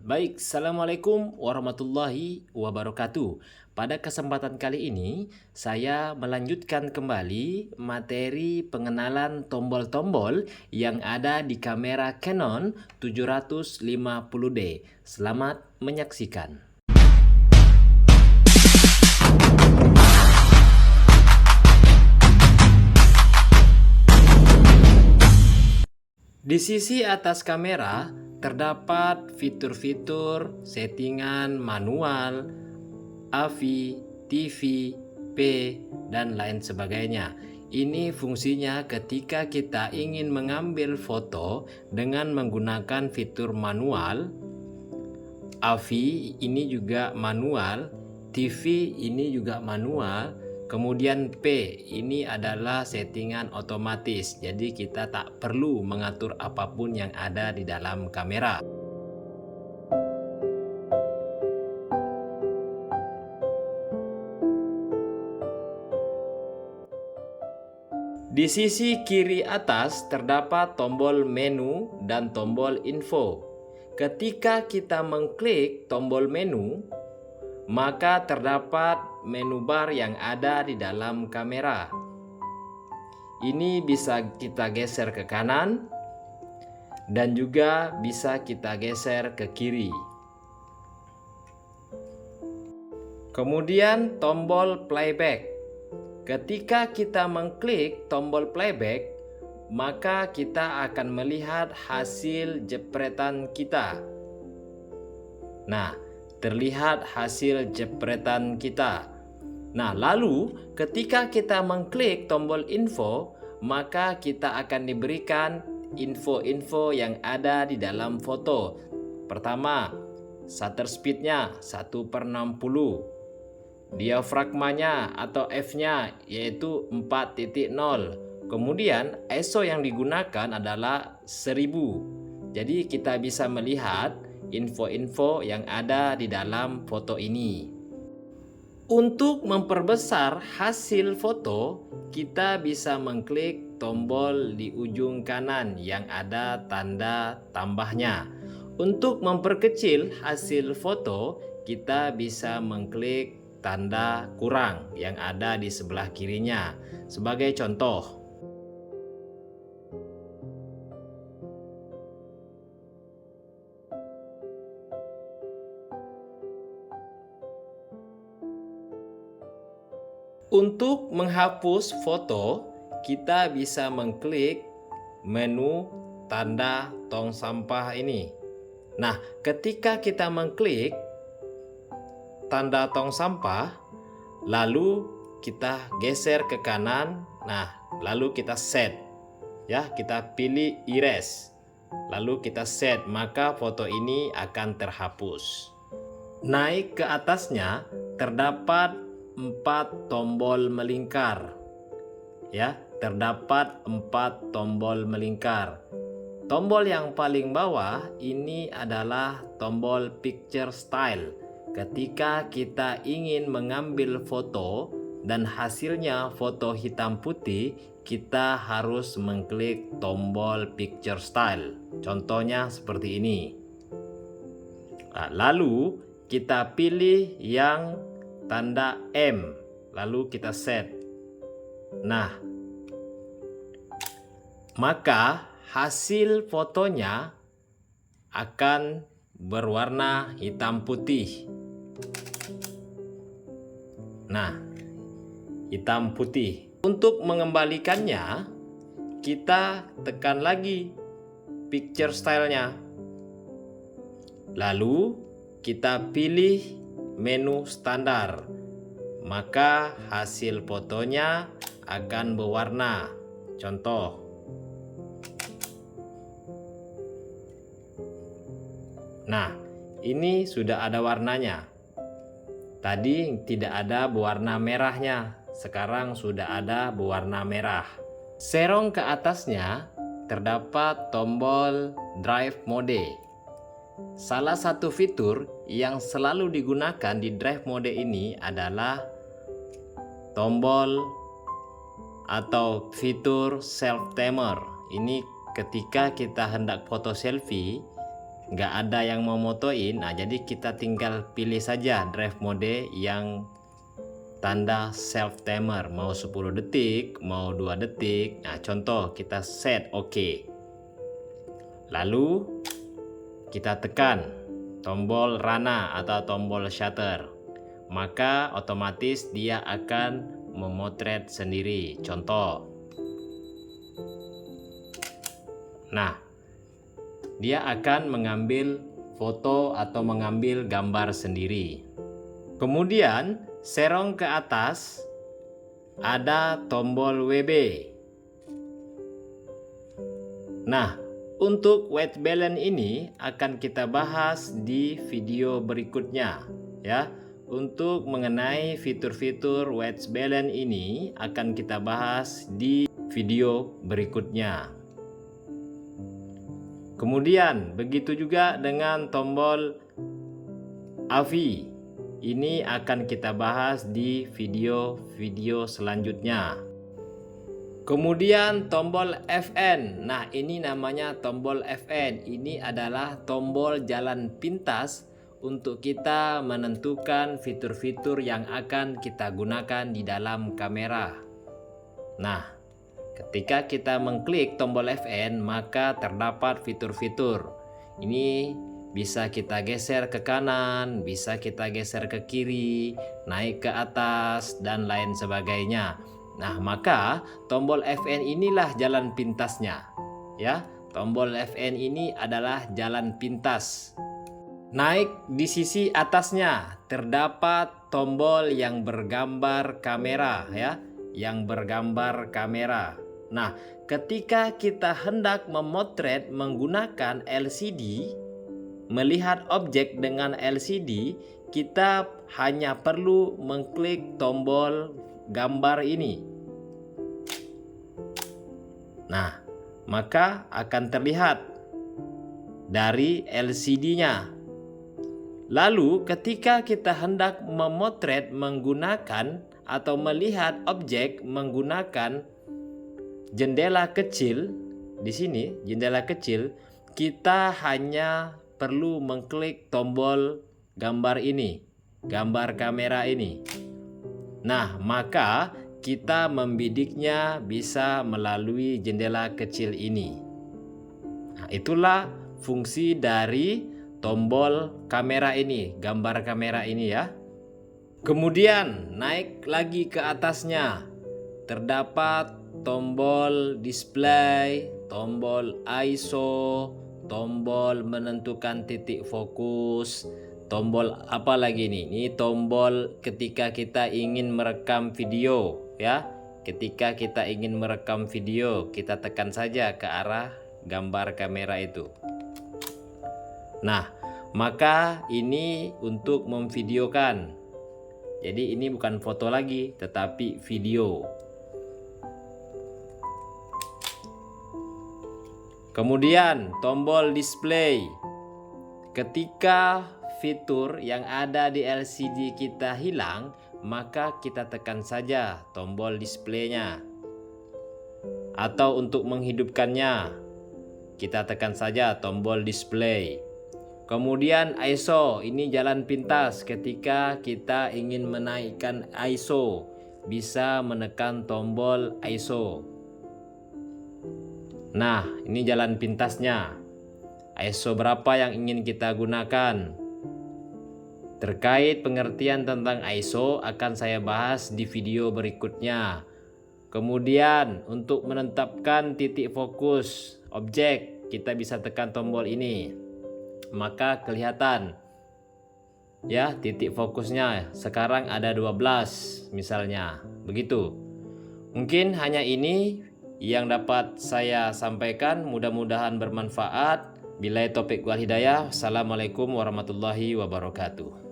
Baik, Assalamualaikum warahmatullahi wabarakatuh. Pada kesempatan kali ini, saya melanjutkan kembali materi pengenalan tombol-tombol yang ada di kamera Canon 750D. Selamat menyaksikan. Di sisi atas kamera terdapat fitur-fitur settingan manual, AVI, TV, P, dan lain sebagainya. Ini fungsinya ketika kita ingin mengambil foto dengan menggunakan fitur manual. AVI ini juga manual, TV ini juga manual. Kemudian P ini adalah settingan otomatis, jadi kita tak perlu mengatur apapun yang ada di dalam kamera. Di sisi kiri atas terdapat tombol menu dan tombol info. Ketika kita mengklik tombol menu, maka terdapat menu bar yang ada di dalam kamera. Ini bisa kita geser ke kanan dan juga bisa kita geser ke kiri. Kemudian tombol playback. Ketika kita mengklik tombol playback, maka kita akan melihat hasil jepretan kita. Nah, terlihat hasil jepretan kita. Nah, lalu ketika kita mengklik tombol info, maka kita akan diberikan info-info yang ada di dalam foto. Pertama, shutter speed-nya 1/60. Diafragmanya atau f-nya yaitu 4.0. Kemudian ISO yang digunakan adalah 1000. Jadi kita bisa melihat info-info yang ada di dalam foto ini. Untuk memperbesar hasil foto, kita bisa mengklik tombol di ujung kanan yang ada tanda tambahnya. Untuk memperkecil hasil foto, kita bisa mengklik tanda kurang yang ada di sebelah kirinya. Sebagai contoh, untuk menghapus foto, kita bisa mengklik menu tanda tong sampah ini. Nah, ketika kita mengklik tanda tong sampah, lalu kita geser ke kanan. Nah, lalu kita set. Ya, kita pilih erase. Lalu kita set, maka foto ini akan terhapus. Naik ke atasnya terdapat 4 tombol melingkar. Ya, terdapat 4 tombol melingkar. Tombol yang paling bawah ini adalah tombol picture style. Ketika kita ingin mengambil foto dan hasilnya foto hitam putih, kita harus mengklik tombol picture style. Contohnya seperti ini. Lalu kita pilih yang tanda M, lalu kita set. Nah, maka hasil fotonya akan berwarna hitam putih. Nah, hitam putih. Untuk mengembalikannya, kita tekan lagi picture style-nya. Lalu kita pilih menu standar, maka hasil fotonya akan berwarna. Contoh, nah, ini sudah ada warnanya. Tadi tidak ada berwarna merahnya, sekarang sudah ada berwarna merah. Serong ke atasnya terdapat tombol drive mode. Salah satu fitur yang selalu digunakan di drive mode ini adalah tombol atau fitur self timer. Ini ketika kita hendak foto selfie, nggak ada yang mau motoin. Nah, jadi kita tinggal pilih saja drive mode yang tanda self timer, mau 10 detik, mau 2 detik. Nah, contoh kita set oke. Lalu kita tekan tombol rana atau tombol shutter, maka otomatis dia akan memotret sendiri. Contoh. Nah, dia akan mengambil foto atau mengambil gambar sendiri. Kemudian serong ke atas ada tombol WB. Nah, untuk white balance ini akan kita bahas di video berikutnya ya. Untuk mengenai fitur-fitur white balance ini akan kita bahas di video berikutnya. Kemudian begitu juga dengan tombol AV. Ini akan kita bahas di video-video selanjutnya. Kemudian tombol FN. Nah, ini namanya tombol FN. Ini adalah tombol jalan pintas untuk kita menentukan fitur-fitur yang akan kita gunakan di dalam kamera. Nah, ketika kita mengklik tombol FN, maka terdapat fitur-fitur. Ini bisa kita geser ke kanan, bisa kita geser ke kiri, naik ke atas, dan lain sebagainya. Nah, maka tombol FN inilah jalan pintasnya. Ya, tombol FN ini adalah jalan pintas. Naik di sisi atasnya terdapat tombol yang bergambar kamera ya, yang bergambar kamera. Nah, ketika kita hendak memotret menggunakan LCD, melihat objek dengan LCD, kita hanya perlu mengklik tombol gambar ini. Nah, maka akan terlihat dari LCD-nya. Lalu ketika kita hendak memotret menggunakan atau melihat objek menggunakan jendela kecil, di sini jendela kecil, kita hanya perlu mengklik tombol gambar ini, gambar kamera ini. Nah, maka kita membidiknya bisa melalui jendela kecil ini. Nah, itulah fungsi dari tombol kamera ini, gambar kamera ini ya. Kemudian naik lagi ke atasnya, terdapat tombol display, tombol ISO, tombol menentukan titik fokus, tombol apa lagi nih? Ini tombol ketika kita ingin merekam video ya. Ketika kita ingin merekam video, kita tekan saja ke arah gambar kamera itu. Nah, maka ini untuk memvideokan. Jadi ini bukan foto lagi, tetapi video. Kemudian tombol display. Ketika fitur yang ada di LCD kita hilang, maka kita tekan saja tombol displaynya. Atau untuk menghidupkannya, kita tekan saja tombol display. Kemudian ISO, ini jalan pintas ketika kita ingin menaikkan ISO, bisa menekan tombol ISO. Nah, ini jalan pintasnya. ISO berapa yang ingin kita gunakan? Terkait pengertian tentang ISO akan saya bahas di video berikutnya. Kemudian untuk menetapkan titik fokus objek, kita bisa tekan tombol ini. Maka kelihatan ya titik fokusnya sekarang ada 12 misalnya. Begitu. Mungkin hanya ini yang dapat saya sampaikan, mudah-mudahan bermanfaat. Billahi taufiq wal hidayah. Assalamualaikum warahmatullahi wabarakatuh.